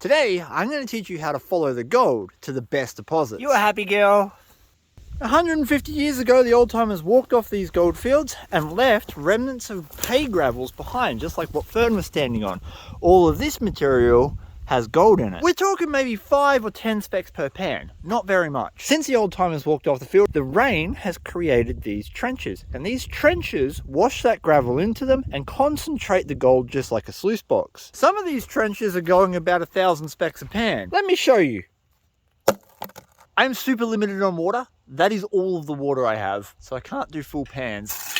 Today, I'm going to teach you how to follow the gold to the best deposits. You a happy girl? 150 years ago, the old timers walked off these gold fields and left remnants of pay gravels behind, just like what Fern was standing on. All of this material has gold in it. We're talking maybe 5 or 10 specks per pan, not very much. Since the old timers walked off the field, the rain has created these trenches, and these trenches wash that gravel into them and concentrate the gold just like a sluice box. Some of these trenches are going about 1,000 specks a pan. Let me show you. I'm super limited on water. That is all of the water I have, so I can't do full pans.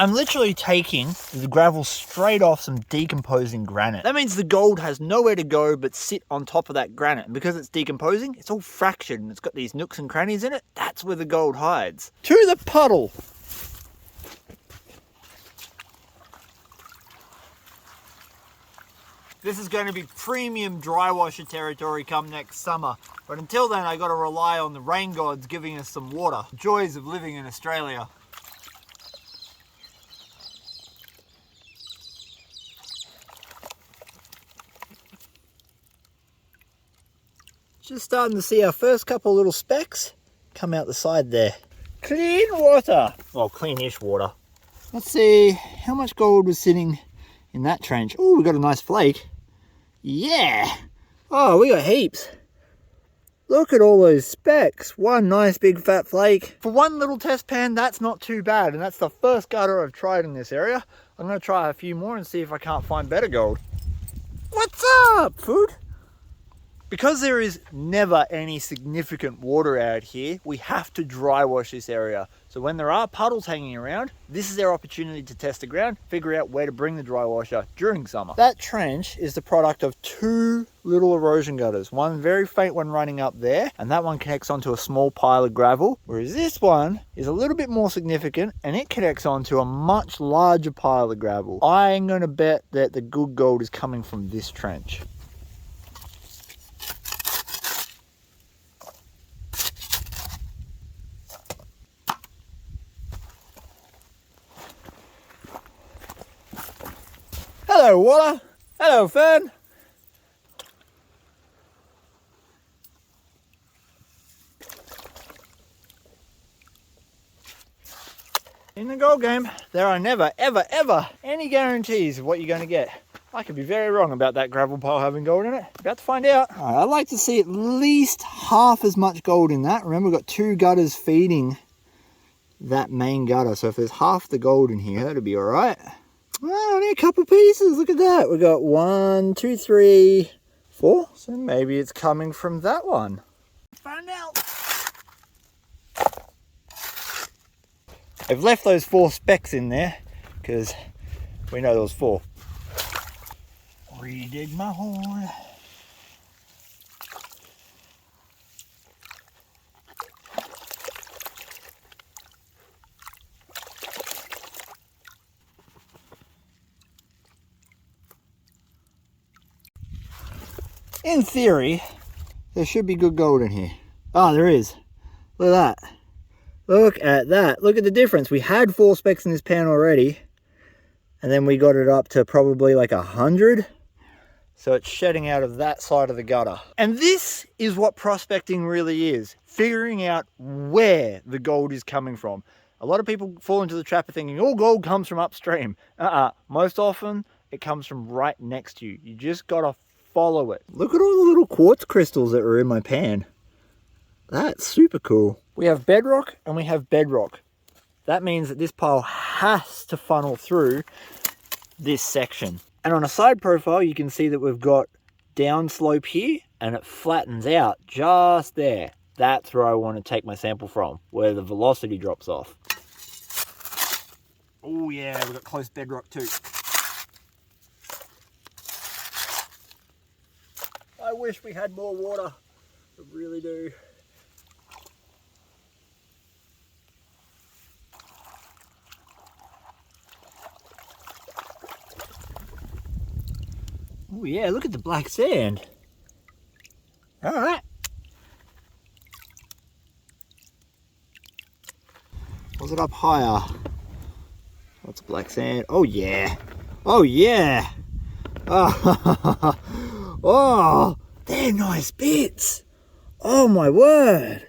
I'm literally taking the gravel straight off some decomposing granite. That means the gold has nowhere to go but sit on top of that granite. And because it's decomposing, it's all fractured and it's got these nooks and crannies in it. That's where the gold hides. To the puddle. This is going to be premium dry washer territory come next summer. But until then, I got to rely on the rain gods giving us some water. Joys of living in Australia. Just starting to see our first couple little specks come out the side there. Clean water. Well, cleanish water. Let's see how much gold was sitting in that trench. Oh, we got a nice flake. Yeah. Oh, we got heaps. Look at all those specks. One nice big fat flake. For one little test pan, that's not too bad. And that's the first gutter I've tried in this area. I'm going to try a few more and see if I can't find better gold. What's up, food? Because there is never any significant water out here, we have to dry wash this area. So when there are puddles hanging around, this is our opportunity to test the ground, figure out where to bring the dry washer during summer. That trench is the product of 2 little erosion gutters. One very faint one running up there, and that one connects onto a small pile of gravel, whereas this one is a little bit more significant and it connects onto a much larger pile of gravel. I'm going to bet that the good gold is coming from this trench. Hello, water. Hello, Fern. In the gold game, there are never, ever, ever any guarantees of what you're going to get. I could be very wrong about that gravel pile having gold in it. About to find out. All right, I'd like to see at least half as much gold in that. Remember, we've got 2 gutters feeding that main gutter. So if there's half the gold in here, that'd be all right. Oh, only a couple pieces. Look at that. We've got 1, 2, 3, 4. So maybe it's coming from that one. Find out. I've left those 4 specks in there because we know there was 4. Redig my hole. In theory, there should be good gold in here. Oh, there is. Look at that. Look at that. Look at the difference. We had 4 specks in this pan already, and then we got it up to probably like 100. So it's shedding out of that side of the gutter. And this is what prospecting really is. Figuring out where the gold is coming from. A lot of people fall into the trap of thinking, oh, gold comes from upstream. Most often, it comes from right next to you. You just got to follow it. Look at all the little quartz crystals that were in my pan. That's super cool. We have bedrock and we have bedrock. That means that this pile has to funnel through this section. And on a side profile, you can see that we've got downslope here and it flattens out just there. That's where I want to take my sample from, where the velocity drops off. Oh yeah, we've got close bedrock too. I wish we had more water. I really do. Oh yeah, look at the black sand. All right. Was it up higher? Lots of black sand. Oh yeah. Oh yeah. Oh, oh, they're nice bits. Oh my word.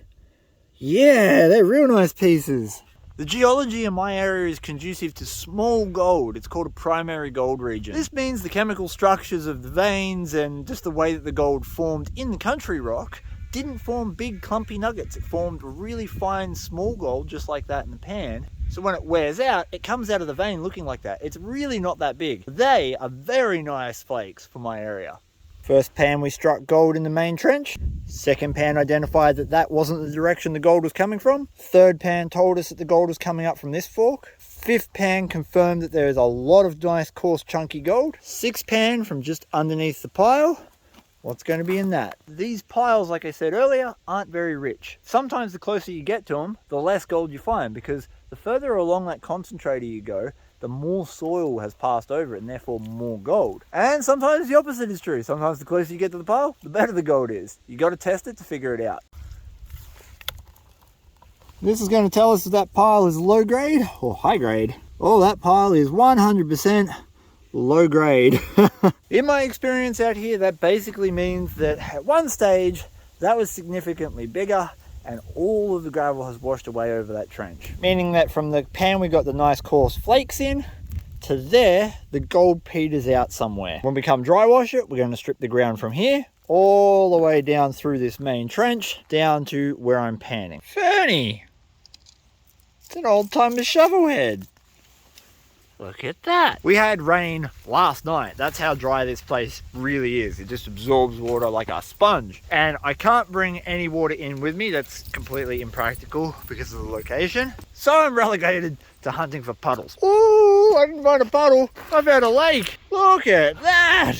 Yeah, they're real nice pieces. The geology in my area is conducive to small gold. It's called a primary gold region. This means the chemical structures of the veins and just the way that the gold formed in the country rock didn't form big clumpy nuggets. It formed really fine small gold just like that in the pan. So when it wears out, it comes out of the vein looking like that. It's really not that big. They are very nice flakes for my area. First pan we struck gold in the main trench. Second pan identified that that wasn't the direction the gold was coming from. Third pan told us that the gold was coming up from this fork. Fifth pan confirmed that there is a lot of nice coarse chunky gold. Sixth pan from just underneath the pile. What's going to be in that? These piles, like I said earlier, aren't very rich. Sometimes the closer you get to them, the less gold you find, because the further along that concentrator you go, the more soil has passed over it and therefore more gold. And sometimes the opposite is true. Sometimes the closer you get to the pile, the better the gold is. You got to test it to figure it out. This is going to tell us if that pile is low grade or high grade. Oh, that pile is 100% low grade. In my experience out here, that basically means that at one stage that was significantly bigger and all of the gravel has washed away over that trench. Meaning that from the pan we got the nice coarse flakes in, to there, the gold peters out somewhere. When we come dry wash it, we're going to strip the ground from here all the way down through this main trench, down to where I'm panning. Fernie! It's an old-timer shovel head. Look at that. We had rain last night. That's how dry this place really is. It just absorbs water like a sponge. And I can't bring any water in with me. That's completely impractical because of the location. So I'm relegated to hunting for puddles. Ooh, I didn't find a puddle. I found a lake. Look at that.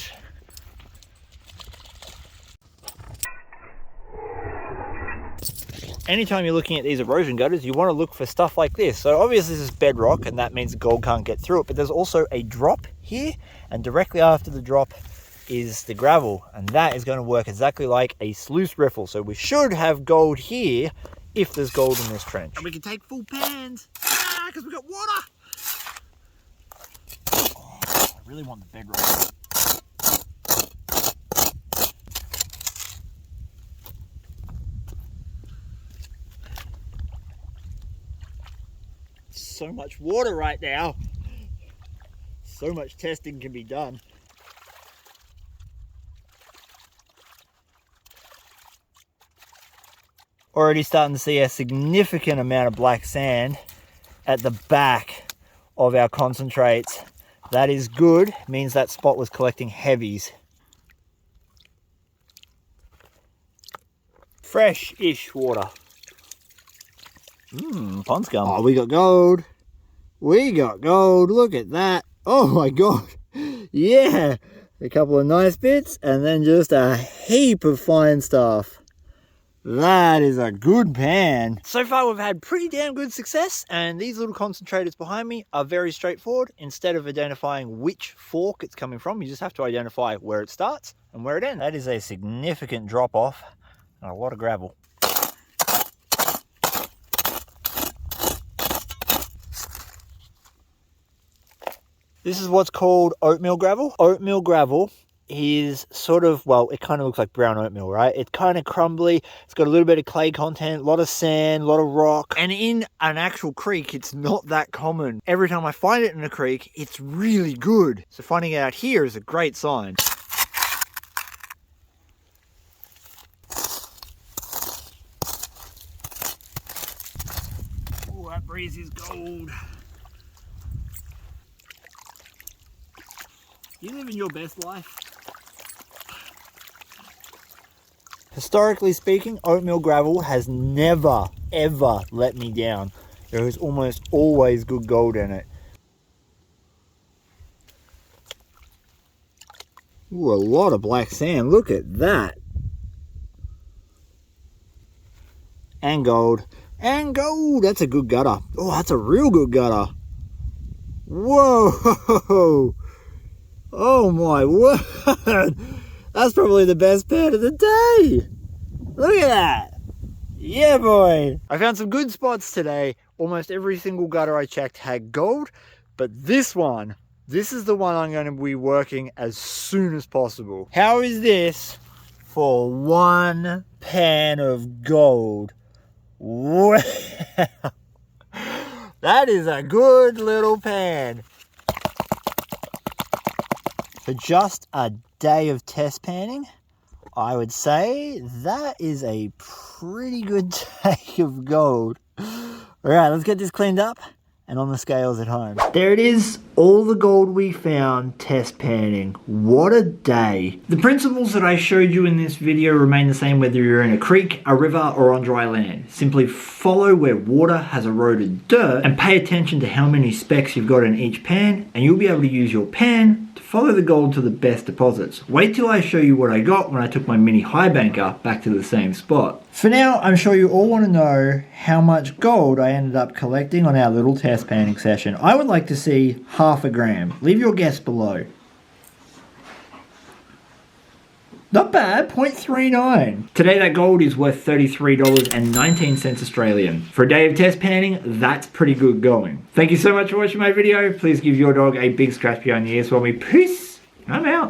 Anytime you're looking at these erosion gutters, you want to look for stuff like this. So obviously this is bedrock and that means the gold can't get through it, but there's also a drop here, and directly after the drop is the gravel, and that is going to work exactly like a sluice riffle. So we should have gold here if there's gold in this trench. And we can take full pans, because we got water. Oh, I really want the bedrock. So much water right now. So much testing can be done. Already starting to see a significant amount of black sand at the back of our concentrates. That is good, means that spot was collecting heavies. Fresh-ish water. Pond scum. Oh, we got gold. We got gold. Look at that. Oh my god. Yeah. A couple of nice bits and then just a heap of fine stuff. That is a good pan. So far we've had pretty damn good success, and these little concentrators behind me are very straightforward. Instead of identifying which fork it's coming from, you just have to identify where it starts and where it ends. That is a significant drop off and a lot of gravel. This is what's called oatmeal gravel. Oatmeal gravel is sort of, well, it kind of looks like brown oatmeal, right? It's kind of crumbly. It's got a little bit of clay content, a lot of sand, a lot of rock. And in an actual creek, it's not that common. Every time I find it in a creek, it's really good. So finding it out here is a great sign. Oh, that breeze is gold. You living your best life? Historically speaking, oatmeal gravel has never, ever let me down. There is almost always good gold in it. Ooh, a lot of black sand. Look at that. And gold. And gold. That's a good gutter. Oh, that's a real good gutter. Whoa. Oh my word. That's probably the best pan of the day. Look at that. Yeah, boy. I found some good spots today. Almost every single gutter I checked had gold, but this is the one I'm going to be working as soon as possible. How is this for 1 pan of gold? Wow. That is a good little pan. For just a day of test panning, I would say that is a pretty good take of gold. All right, let's get this cleaned up and on the scales at home. There it is, all the gold we found test panning. What a day. The principles that I showed you in this video remain the same whether you're in a creek, a river, or on dry land. Simply follow where water has eroded dirt and pay attention to how many specks you've got in each pan, and you'll be able to use your pan to follow the gold to the best deposits. Wait till I show you what I got when I took my mini high banker back to the same spot. For now, I'm sure you all want to know how much gold I ended up collecting on our little test panning session. I would like to see half a gram. Leave your guess below. Not bad, 0.39. Today that gold is worth $33.19 Australian. For a day of test panning, that's pretty good going. Thank you so much for watching my video. Please give your dog a big scratch behind the ears for me. Peace. I'm out.